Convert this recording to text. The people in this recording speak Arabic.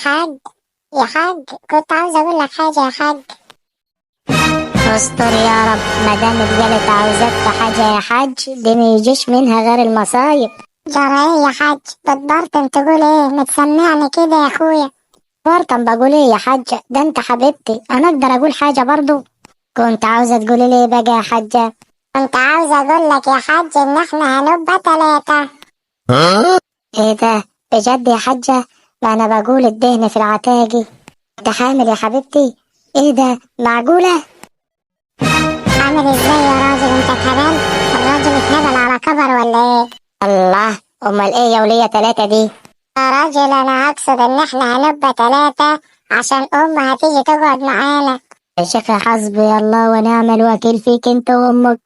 حاج، يا حاج، كنت عاوز اقول لك حاجة يا حاج. استر يا رب، مدام اتجلت عاوزاك في حاجة يا حاج، دي ميجيش منها غير المصايب. جرى ايه يا حاج؟ بتبرطم تقول ايه؟ متسمعني كده يا اخويا. برطم بقول ايه يا حاجة؟ ده انت حبيبتي، انا اقدر اقول حاجة برضو؟ كنت عاوزة تقولي ليه بقى يا حاجة؟ كنت عاوز اقول لك يا حاج ان احنا هنبقى 3. ايه ده؟ بجد يا حاجة؟ ما انا بقول الدهن في العتاجي. انت حامل يا حبيبتي؟ ايه ده؟ معقولة؟ عامل ازاي يا راجل؟ انت اتهبلت؟ الراجل اتهبل على كبر ولا ايه؟ الله، امال ايه يا ولية 3 دي؟ يا راجل انا اقصد ان احنا هنبقى 3 عشان هتيجي تقعد معانا. يا شيخة حسبي الله ونعم الوكيل فيك انت وامك.